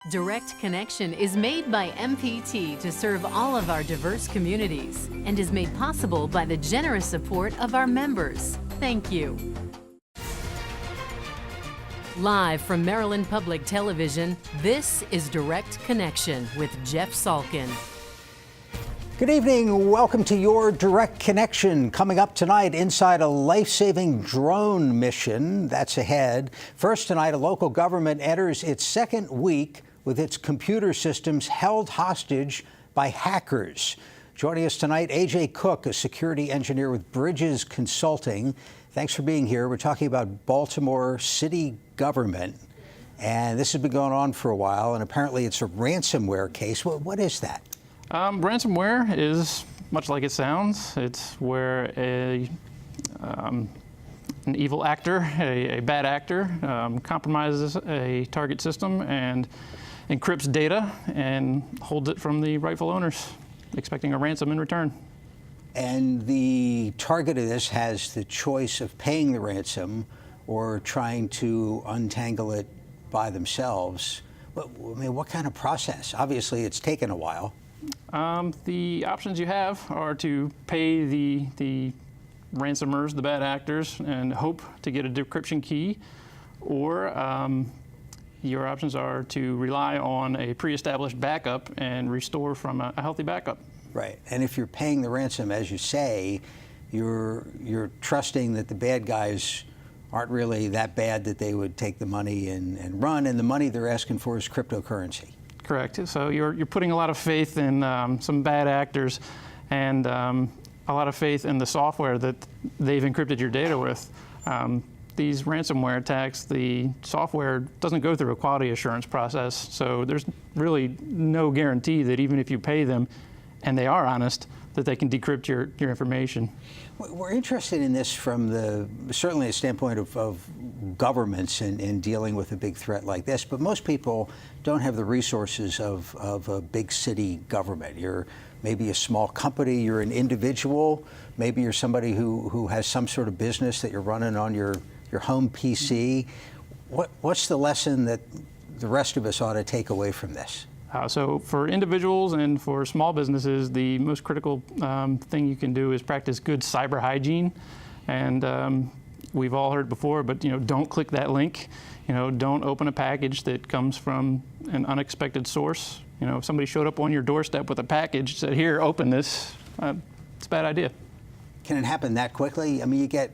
Direct Connection is made by MPT to serve all of our diverse communities and is made possible by the generous support of our members. Thank you. Live from Maryland Public Television, this is Direct Connection with Jeff Salkin. Good evening. Welcome to your Direct Connection. Coming up tonight, inside a life-saving drone mission that's ahead. First tonight, a local government enters its second week with its computer systems held hostage by hackers. Joining us tonight, AJ Cook, a security engineer with Bridges Consulting. Thanks for being here. We're talking about Baltimore city government, and this has been going on for a while, and apparently it's a ransomware case. What is that? Ransomware is much like it sounds. It's where an evil actor, a bad actor, compromises a target system and encrypts data and holds it from the rightful owners, expecting a ransom in return. And the target of this has the choice of paying the ransom or trying to untangle it by themselves. What kind of process? Obviously, it's taken a while. The options you have are to pay the ransomers, the bad actors, and hope to get a decryption key, or your options are to rely on a pre-established backup and restore from a healthy backup. Right, and if you're paying the ransom, as you say, you're trusting that the bad guys aren't really that bad that they would take the money and run, and the money they're asking for is cryptocurrency. Correct. So you're putting a lot of faith in some bad actors and a lot of faith in the software that they've encrypted your data with. These ransomware attacks, the software doesn't go through a quality assurance process, so there's really no guarantee that even if you pay them, and they are honest, that they can decrypt your information. We're interested in this from certainly a standpoint of governments in dealing with a big threat like this, but most people don't have the resources of a big city government. You're maybe a small company, you're an individual, maybe you're somebody who has some sort of business that you're running on your home PC. What's the lesson that the rest of us ought to take away from this? So for individuals and for small businesses, the most critical thing you can do is practice good cyber hygiene. And we've all heard before, but don't click that link. Don't open a package that comes from an unexpected source. If somebody showed up on your doorstep with a package, said, "Here, open this," it's a bad idea. Can it happen that quickly? I mean, you get,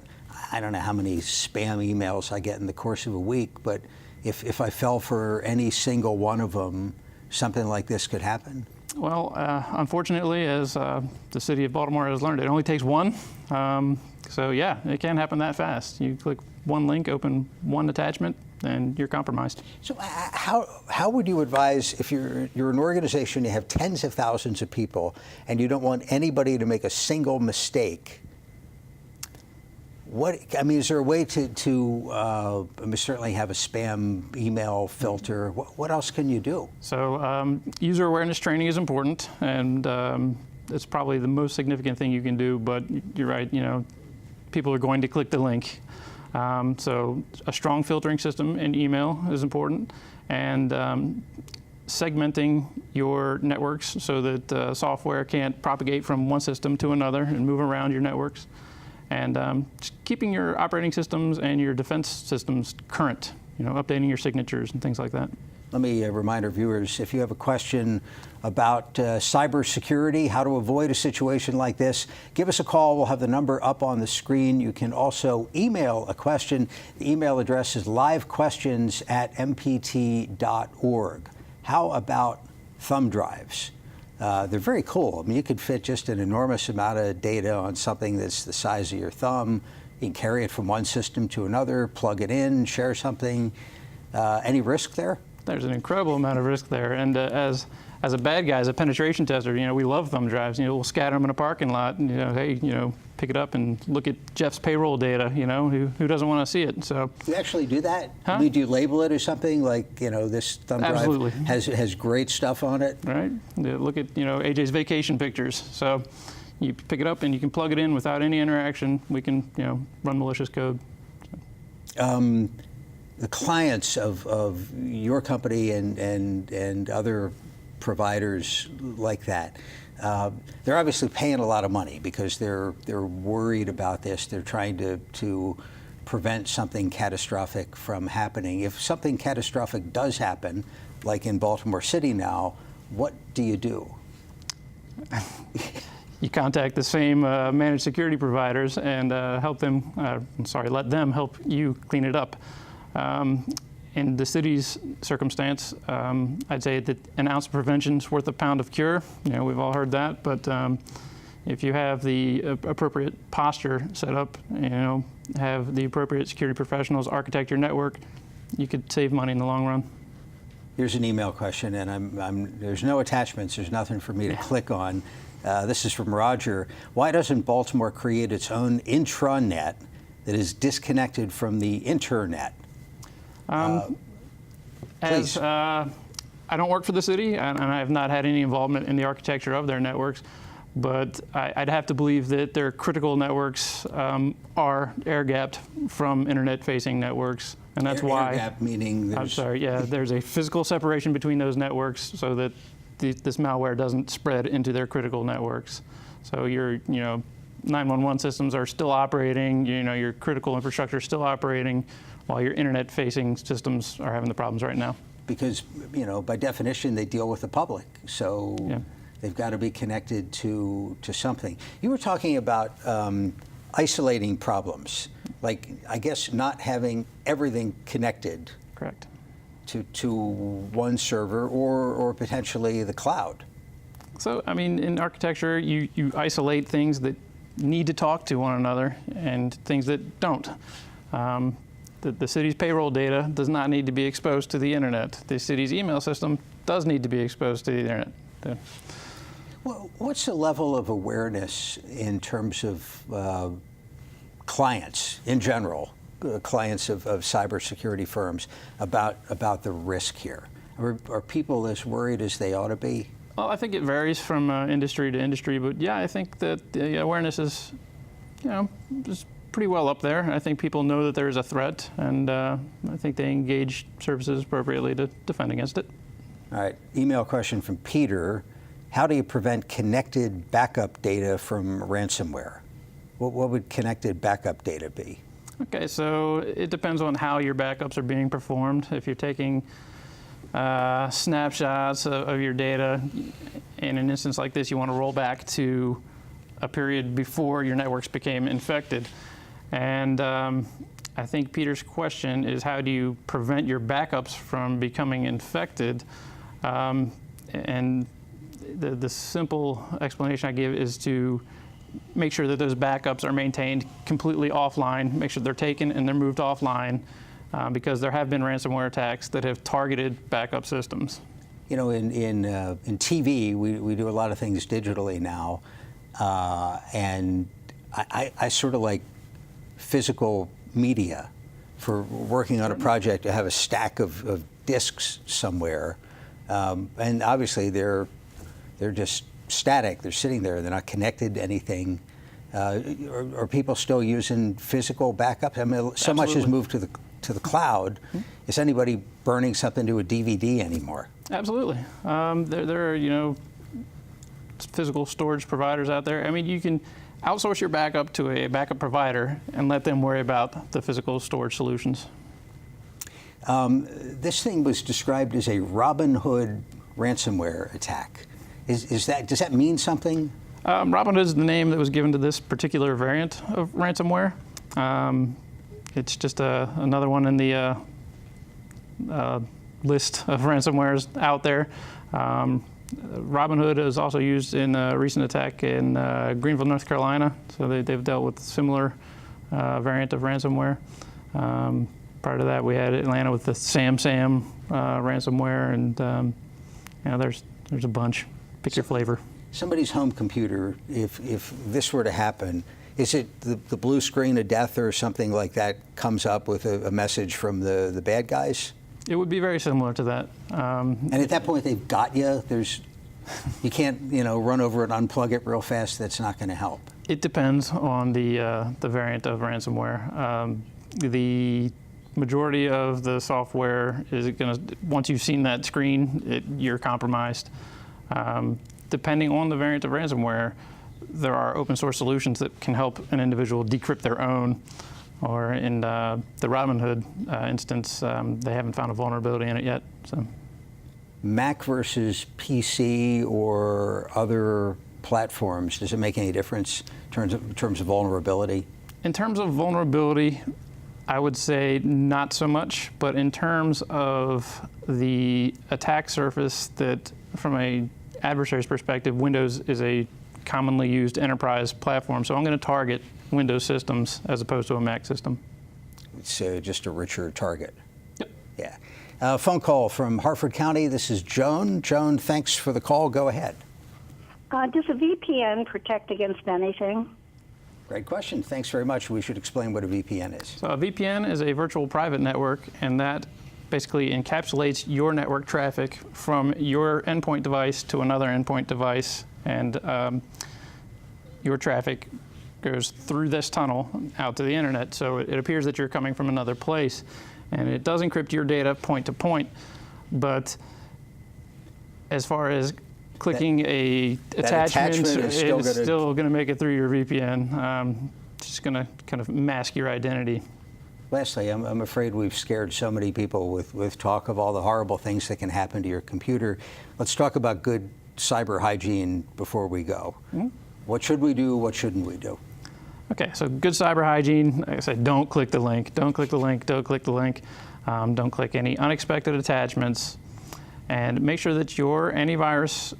I don't know how many spam emails I get in the course of a week, but if I fell for any single one of them, something like this could happen? Well, unfortunately, as the city of Baltimore has learned, it only takes one. So yeah, it can happen that fast. You click one link, open one attachment, and you're compromised. So how would you advise, if you're an organization, you have tens of thousands of people, and you don't want anybody to make a single mistake? Is there a way to certainly have a spam email filter? What else can you do? So user awareness training is important, and it's probably the most significant thing you can do, but you're right, people are going to click the link. So a strong filtering system in email is important, and segmenting your networks so that software can't propagate from one system to another and move around your networks. And just keeping your operating systems and your defense systems current, updating your signatures and things like that. Let me remind our viewers, if you have a question about cybersecurity, how to avoid a situation like this, give us a call. We'll have the number up on the screen. You can also email a question. The email address is livequestions@mpt.org. How about thumb drives? They're very cool. I mean, you could fit just an enormous amount of data on something that's the size of your thumb. You can carry it from one system to another, plug it in, share something. Any risk there? There's an incredible amount of risk there. And as a bad guy, as a penetration tester, we love thumb drives. We'll scatter them in a parking lot and, hey, pick it up and look at Jeff's payroll data, who doesn't want to see it? So you actually do that? Huh? I mean, do you label it or something like, this thumb drive Absolutely. has great stuff on it? Right. Look at, AJ's vacation pictures. So you pick it up and you can plug it in without any interaction. We can, run malicious code. the clients of your company and other providers like that, they're obviously paying a lot of money because they're worried about this. They're trying to prevent something catastrophic from happening. If something catastrophic does happen, like in Baltimore City now, what do you do? You contact the same managed security providers and help them, let them help you clean it up. In the city's circumstance, I'd say that an ounce of prevention is worth a pound of cure. You know, we've all heard that, but if you have the appropriate posture set up, you know, have the appropriate security professionals architect your network, you could save money in the long run. Here's an email question, and there's no attachments. There's nothing for me to click on. This is from Roger. Why doesn't Baltimore create its own intranet that is disconnected from the internet? As I don't work for the city, and I have not had any involvement in the architecture of their networks, but I'd have to believe that their critical networks are air-gapped from internet-facing networks, and that's why. Air-gap meaning there's... I'm sorry. Yeah, there's a physical separation between those networks so that this malware doesn't spread into their critical networks. So your 911 systems are still operating. You know, your critical infrastructure is still operating, while your internet-facing systems are having the problems right now. Because, you know, by definition, they deal with the public, so yeah. They've got to be connected to something. You were talking about isolating problems, like, I guess, not having everything connected. Correct. To one server or potentially the cloud. So, I mean, in architecture, you isolate things that need to talk to one another and things that don't. The city's payroll data does not need to be exposed to the internet. The city's email system does need to be exposed to the internet. Well, what's the level of awareness in terms of clients in general, clients of cybersecurity firms, about the risk here? Are people as worried as they ought to be? Well, I think it varies from industry to industry, but yeah, I think that the awareness is, just pretty well up there. I think people know that there is a threat, and I think they engage services appropriately to defend against it. All right, email question from Peter. How do you prevent connected backup data from ransomware? What would connected backup data be? Okay, so it depends on how your backups are being performed. If you're taking snapshots of your data, in an instance like this, you want to roll back to a period before your networks became infected. And I think Peter's question is, how do you prevent your backups from becoming infected? And the simple explanation I give is to make sure that those backups are maintained completely offline, make sure they're taken and they're moved offline, because there have been ransomware attacks that have targeted backup systems. You know, in TV, we do a lot of things digitally now, and I sort of like physical media. For working on a project, to have a stack of discs somewhere, and obviously they're just static. They're sitting there. They're not connected to anything. Are people still using physical backups? I mean, so much has moved to the cloud. Mm-hmm. Is anybody burning something to a DVD anymore? Absolutely. There are physical storage providers out there. I mean, you can outsource your backup to a backup provider and let them worry about the physical storage solutions. This thing was described as a Robin Hood ransomware attack. Does that mean something? Robin Hood is the name that was given to this particular variant of ransomware. It's just another one in the list of ransomwares out there. Robin Hood is also used in a recent attack in Greenville, North Carolina. So they've dealt with a similar variant of ransomware. Prior to that, we had Atlanta with the Sam ransomware, and there's a bunch. Pick your flavor. Somebody's home computer, if this were to happen, is it the blue screen of death or something like that comes up with a message from the bad guys? It would be very similar to that. And at that point, they've got you. You can't, run over it, unplug it real fast. That's not going to help. It depends on the variant of ransomware. The majority of the software is going to, once you've seen that screen, you're compromised. Depending on the variant of ransomware, there are open source solutions that can help an individual decrypt their own. Or in the Robinhood instance, they haven't found a vulnerability in it yet. So, Mac versus PC or other platforms, does it make any difference in terms of vulnerability? In terms of vulnerability, I would say not so much, but in terms of the attack surface, that from a adversary's perspective, Windows is a commonly used enterprise platform, so I'm going to target Windows systems as opposed to a Mac system. It's just a richer target. Yep. Yeah. Phone call from Harford County. This is Joan. Joan, thanks for the call. Go ahead. Does a VPN protect against anything? Great question. Thanks very much. We should explain what a VPN is. So a VPN is a virtual private network, and that basically encapsulates your network traffic from your endpoint device to another endpoint device, and your traffic goes through this tunnel out to the internet. So it appears that you're coming from another place, and it does encrypt your data point to point. But as far as clicking a attachment, it's still going to make it through your VPN. Just going to kind of mask your identity. Lastly, I'm afraid we've scared so many people with talk of all the horrible things that can happen to your computer. Let's talk about good cyber hygiene before we go. Mm-hmm. What should we do? What shouldn't we do? Okay, so good cyber hygiene. Like I said, don't click the link. Don't click the link. Don't click the link. Don't click any unexpected attachments. And make sure that your antivirus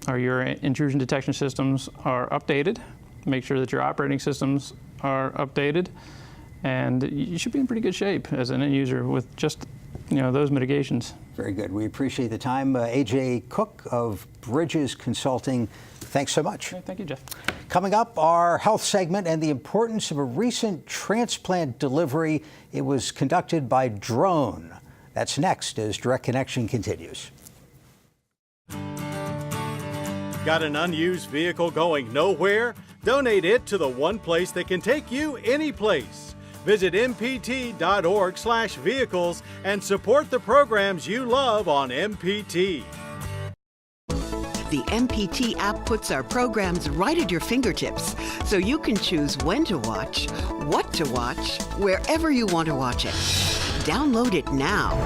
or your intrusion detection systems are updated. Make sure that your operating systems are updated. And you should be in pretty good shape as an end user with just those mitigations. Very good. We appreciate the time. A.J. Cook of Bridges Consulting, thanks so much. Thank you, Jeff. Coming up, our health segment and the importance of a recent transplant delivery. It was conducted by drone. That's next as Direct Connection continues. Got an unused vehicle going nowhere? Donate it to the one place that can take you any place. Visit mpt.org/vehicles and support the programs you love on MPT. The MPT app puts our programs right at your fingertips, so you can choose when to watch, what to watch, wherever you want to watch it. Download it now.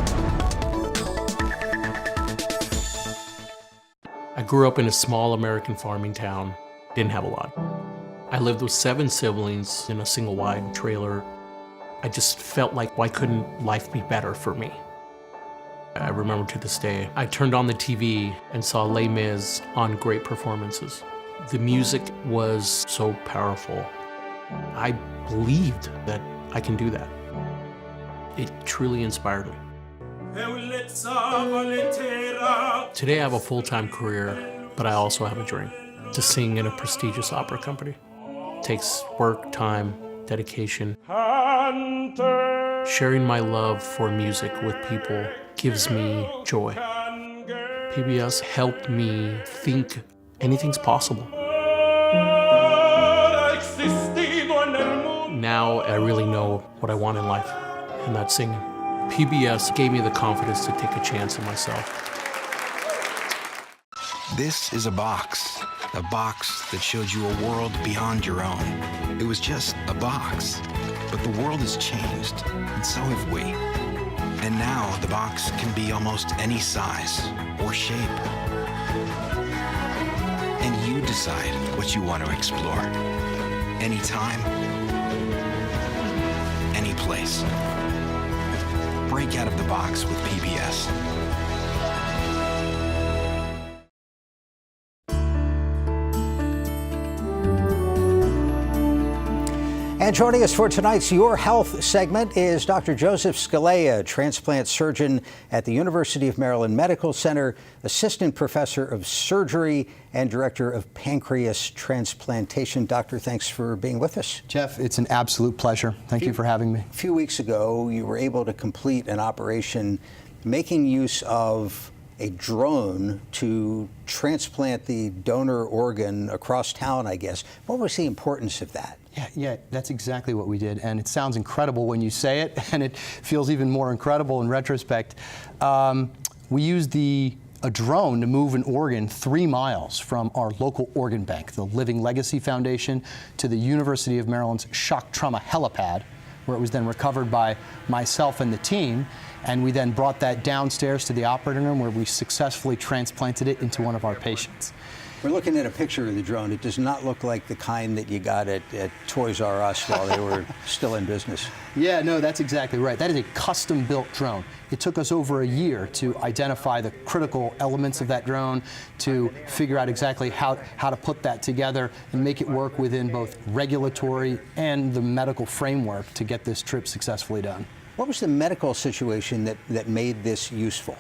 I grew up in a small American farming town. Didn't have a lot. I lived with 7 siblings in a single wide trailer. I just felt like, why couldn't life be better for me? I remember to this day, I turned on the TV and saw Les Mis on great performances. The music was so powerful. I believed that I can do that. It truly inspired me. Today I have a full-time career, but I also have a dream, to sing in a prestigious opera company. It takes work, time, dedication. Sharing my love for music with people gives me joy. PBS helped me think anything's possible. Now I really know what I want in life, and that's singing. PBS gave me the confidence to take a chance on myself. This is a box that showed you a world beyond your own. It was just a box, but the world has changed, and so have we. And now the box can be almost any size or shape. And you decide what you want to explore. Anytime, any place. Break out of the box with PBS. And joining us for tonight's Your Health segment is Dr. Joseph Scalea, transplant surgeon at the University of Maryland Medical Center, assistant professor of surgery, and director of pancreas transplantation. Doctor, thanks for being with us. Jeff, it's an absolute pleasure. Thank you for having me. A few weeks ago, you were able to complete an operation making use of a drone to transplant the donor organ across town, I guess. What was the importance of that? Yeah, that's exactly what we did, and it sounds incredible when you say it, and it feels even more incredible in retrospect. We used a drone to move an organ 3 miles from our local organ bank, the Living Legacy Foundation, to the University of Maryland's shock trauma helipad, where it was then recovered by myself and the team, and we then brought that downstairs to the operating room where we successfully transplanted it into one of our patients. We're looking at a picture of the drone. It does not look like the kind that you got at Toys R Us while they were still in business. Yeah, no, that's exactly right. That is a custom-built drone. It took us over a year to identify the critical elements of that drone, to figure out exactly how to put that together and make it work within both regulatory and the medical framework to get this trip successfully done. What was the medical situation that made this useful?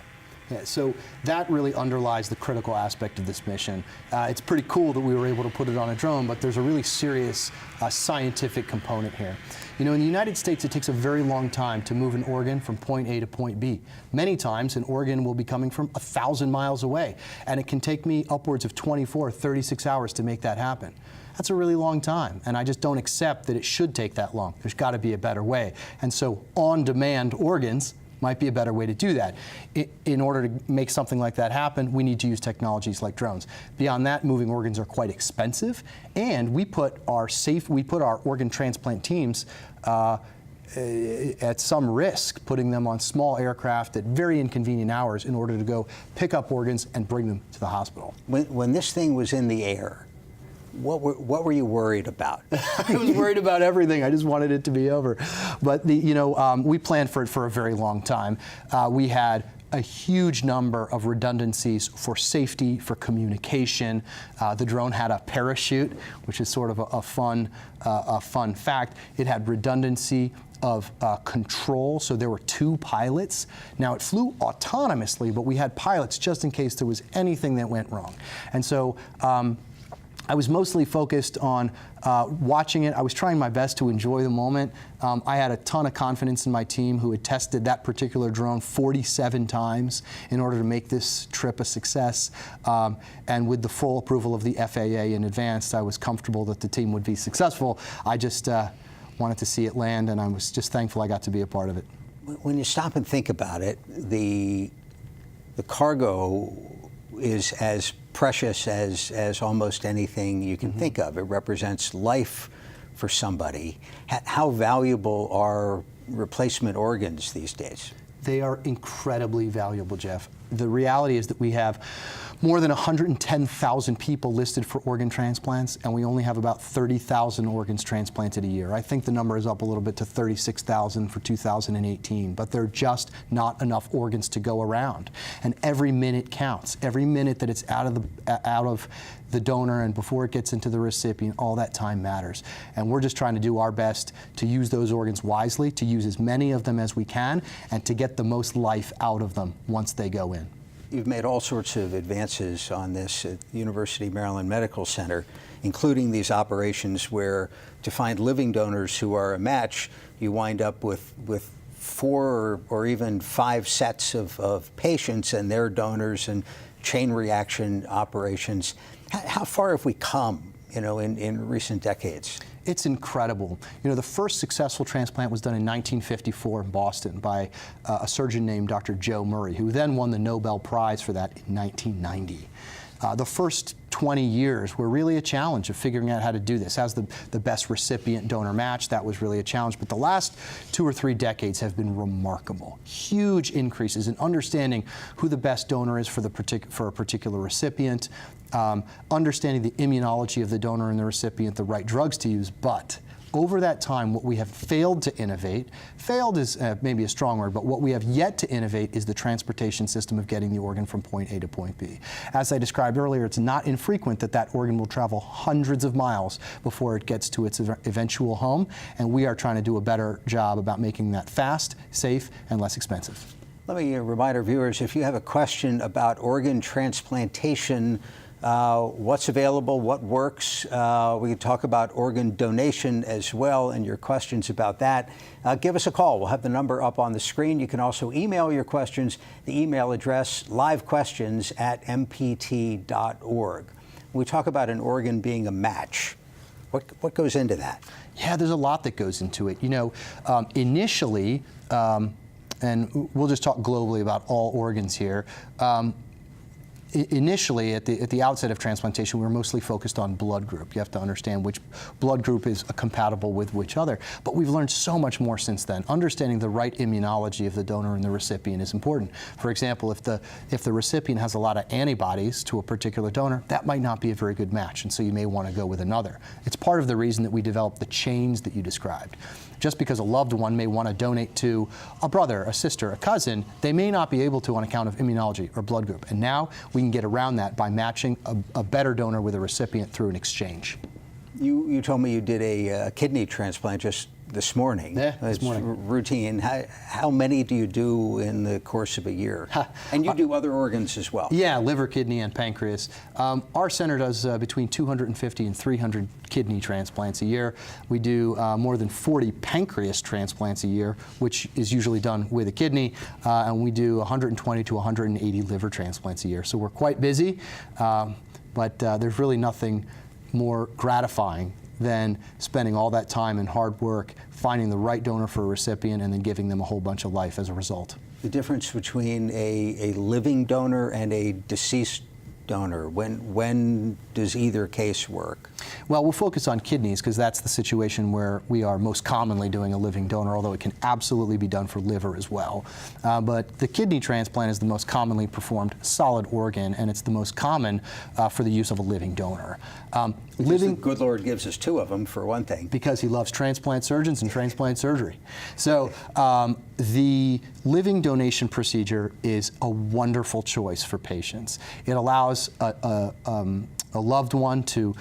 Yeah, so that really underlies the critical aspect of this mission. It's pretty cool that we were able to put it on a drone, but there's a really serious scientific component here. You know, in the United States, it takes a very long time to move an organ from point A to point B. Many times, an organ will be coming from 1,000 miles away, and it can take me upwards of 24, 36 hours to make that happen. That's a really long time, and I just don't accept that it should take that long. There's got to be a better way. And so on-demand organs might be a better way to do that. In order to make something like that happen, we need to use technologies like drones. Beyond that, moving organs are quite expensive, and we put our organ transplant teams at some risk, putting them on small aircraft at very inconvenient hours in order to go pick up organs and bring them to the hospital. When this thing was in the air, what were you worried about? I was worried about everything. I just wanted it to be over. But we planned for it for a very long time. We had a huge number of redundancies for safety, for communication. The drone had a parachute, which is sort of a fun fact. It had redundancy of control, so there were 2 pilots. Now, it flew autonomously, but we had pilots just in case there was anything that went wrong. And so I was mostly focused on watching it. I was trying my best to enjoy the moment. I had a ton of confidence in my team, who had tested that particular drone 47 times in order to make this trip a success. And with the full approval of the FAA in advance, I was comfortable that the team would be successful. I just wanted to see it land, and I was just thankful I got to be a part of it. When you stop and think about it, the cargo is as precious as almost anything you can think of. It represents life for somebody. How valuable are replacement organs these days? They are incredibly valuable, Jeff. The reality is that we have more than 110,000 people listed for organ transplants, and we only have about 30,000 organs transplanted a year. I think the number is up a little bit to 36,000 for 2018, but there are just not enough organs to go around. And every minute counts. Every minute that it's out of the donor and before it gets into the recipient, all that time matters. And we're just trying to do our best to use those organs wisely, to use as many of them as we can, and to get the most life out of them once they go in. You've made all sorts of advances on this at the University of Maryland Medical Center, including these operations where, to find living donors who are a match, you wind up with 4 or even 5 sets of patients and their donors, and chain reaction operations. How far have we come, in recent decades? It's incredible. The first successful transplant was done in 1954 in Boston by a surgeon named Dr. Joe Murray, who then won the Nobel Prize for that in 1990. The first 20 years were really a challenge of figuring out how to do this. As the best recipient donor match, that was really a challenge. But the last 2 or 3 decades have been remarkable. Huge increases in understanding who the best donor is for a particular recipient, understanding the immunology of the donor and the recipient, the right drugs to use. But over that time, what we have failed to innovate, failed is maybe a strong word, but what we have yet to innovate is the transportation system of getting the organ from point A to point B. As I described earlier, it's not infrequent that organ will travel hundreds of miles before it gets to its eventual home, and we are trying to do a better job about making that fast, safe, and less expensive. Let me remind our viewers, if you have a question about organ transplantation, what's available, what works. We can talk about organ donation as well, and your questions about that. Give us a call. We'll have the number up on the screen. You can also email your questions. The email address, livequestions@mpt.org. We talk about an organ being a match. What goes into that? Yeah, there's a lot that goes into it. You know, initially, and we'll just talk globally about all organs here. Initially, at the outset of transplantation, we were mostly focused on blood group. You have to understand which blood group is compatible with which other. But we've learned so much more since then. Understanding the right immunology of the donor and the recipient is important. For example, if the recipient has a lot of antibodies to a particular donor, that might not be a very good match, and so you may want to go with another. It's part of the reason that we developed the chains that you described. Just because a loved one may want to donate to a brother, a sister, a cousin, they may not be able to on account of immunology or blood group. And now we can get around that by matching a better donor with a recipient through an exchange. You told me you did a kidney transplant just this morning. Yeah, this morning. Routine. How many do you do in the course of a year? And you do other organs as well. Yeah, liver, kidney, and pancreas. Our center does between 250 and 300 kidney transplants a year. We do more than 40 pancreas transplants a year, which is usually done with a kidney, and we do 120 to 180 liver transplants a year. So we're quite busy, but there's really nothing more gratifying than spending all that time and hard work finding the right donor for a recipient and then giving them a whole bunch of life as a result. The difference between a living donor and a deceased donor, when does either case work? Well, we'll focus on kidneys because that's the situation where we are most commonly doing a living donor, although it can absolutely be done for liver as well. But the kidney transplant is the most commonly performed solid organ, and it's the most common for the use of a living donor. The good Lord gives us two of them, for one thing. Because he loves transplant surgeons and transplant surgery. So the living donation procedure is a wonderful choice for patients. It allows a loved one to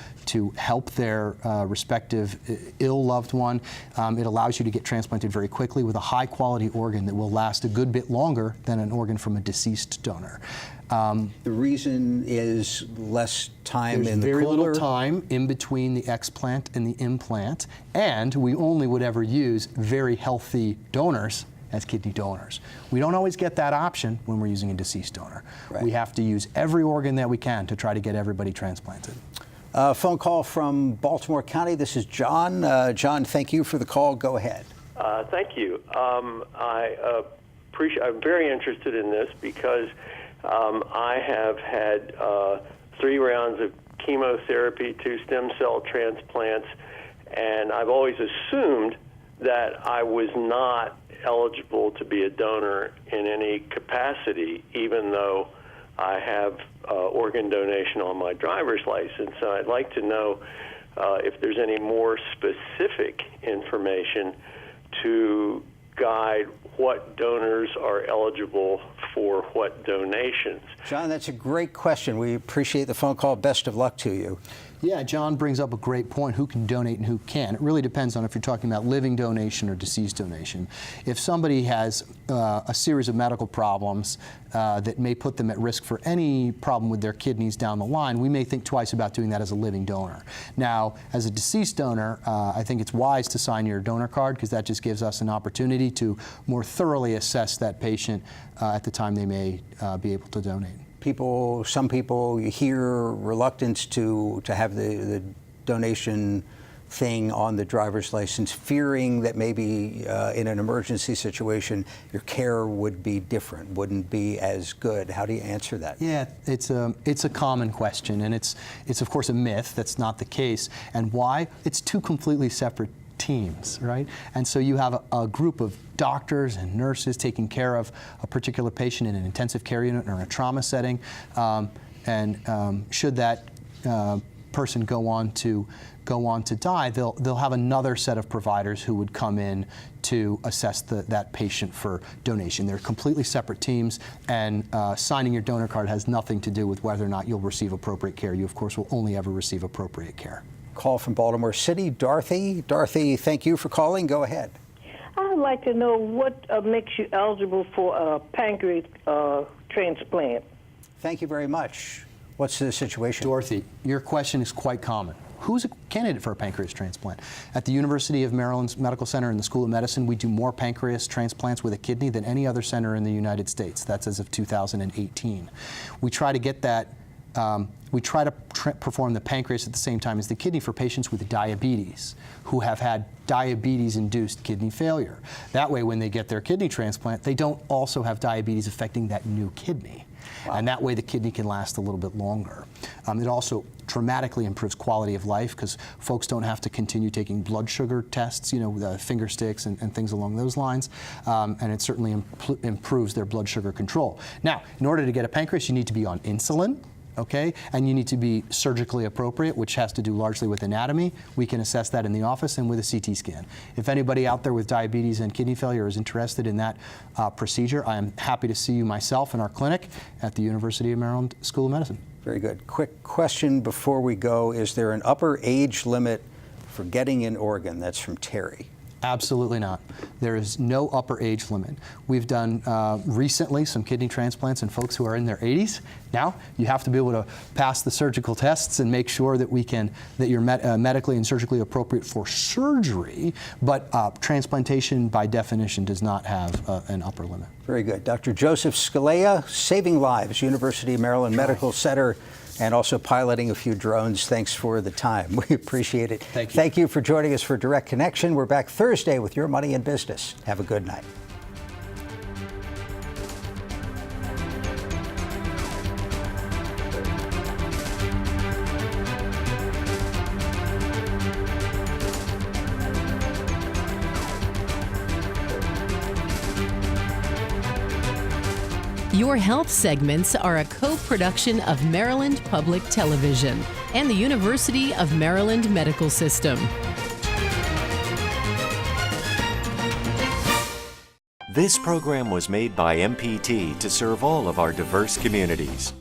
help their respective ill loved one. It allows you to get transplanted very quickly with a high quality organ that will last a good bit longer than an organ from a deceased donor. The reason is less time in the cooler. There's very little time in between the explant and the implant, and we only would ever use very healthy donors as kidney donors. We don't always get that option when we're using a deceased donor. Right. We have to use every organ that we can to try to get everybody transplanted. Phone call from Baltimore County. This is John. John, thank you for the call. Go ahead. Thank you. I'm very interested in this because I have had 3 rounds of chemotherapy, 2 stem cell transplants, and I've always assumed that I was not eligible to be a donor in any capacity, even though I have organ donation on my driver's license. So I'd like to know if there's any more specific information to guide what donors are eligible for what donations. John, that's a great question. We appreciate the phone call. Best of luck to you. Yeah, John brings up a great point. Who can donate and who can? It really depends on if you're talking about living donation or deceased donation. If somebody has a series of medical problems that may put them at risk for any problem with their kidneys down the line, we may think twice about doing that as a living donor. Now, as a deceased donor, I think it's wise to sign your donor card because that just gives us an opportunity to more thoroughly assess that patient at the time they may be able to donate. Some people, you hear reluctance to have the donation thing on the driver's license, fearing that maybe in an emergency situation your care would be different, wouldn't be as good. How do you answer that? Yeah, it's a common question, and it's of course a myth. That's not the case. And why? It's 2 completely separate teams, right? And so you have a group of doctors and nurses taking care of a particular patient in an intensive care unit or in a trauma setting, should that person go on to die, they'll have another set of providers who would come in to assess that patient for donation. They're completely separate teams, and signing your donor card has nothing to do with whether or not you'll receive appropriate care. You, of course, will only ever receive appropriate care. Call from Baltimore City, Dorothy. Dorothy, thank you for calling. Go ahead. I'd like to know what makes you eligible for a pancreas transplant. Thank you very much. What's the situation? Dorothy, your question is quite common. Who's a candidate for a pancreas transplant? At the University of Maryland's Medical Center in the School of Medicine, we do more pancreas transplants with a kidney than any other center in the United States. That's as of 2018. We try to get that We try to perform the pancreas at the same time as the kidney for patients with diabetes who have had diabetes-induced kidney failure. That way, when they get their kidney transplant, they don't also have diabetes affecting that new kidney. Wow. And that way the kidney can last a little bit longer. It also dramatically improves quality of life because folks don't have to continue taking blood sugar tests, finger sticks and things along those lines. And it certainly improves their blood sugar control. Now, in order to get a pancreas, you need to be on insulin. Okay, and you need to be surgically appropriate, which has to do largely with anatomy. We can assess that in the office and with a CT scan. If anybody out there with diabetes and kidney failure is interested in that procedure, I am happy to see you myself in our clinic at the University of Maryland School of Medicine. Very good. Quick question before we go. Is there an upper age limit for getting an organ? That's from Terry. Absolutely not. There is no upper age limit. We've done recently some kidney transplants in folks who are in their 80s. Now, you have to be able to pass the surgical tests and make sure that that you're medically and surgically appropriate for surgery, but transplantation by definition does not have an upper limit. Very good. Dr. Joseph Scalea, Saving Lives, University of Maryland Medical Center, and also piloting a few drones. Thanks for the time. We appreciate it. Thank you. Thank you for joining us for Direct Connection. We're back Thursday with Your Money in Business. Have a good night. Your Health segments are a co-production of Maryland Public Television and the University of Maryland Medical System. This program was made by MPT to serve all of our diverse communities.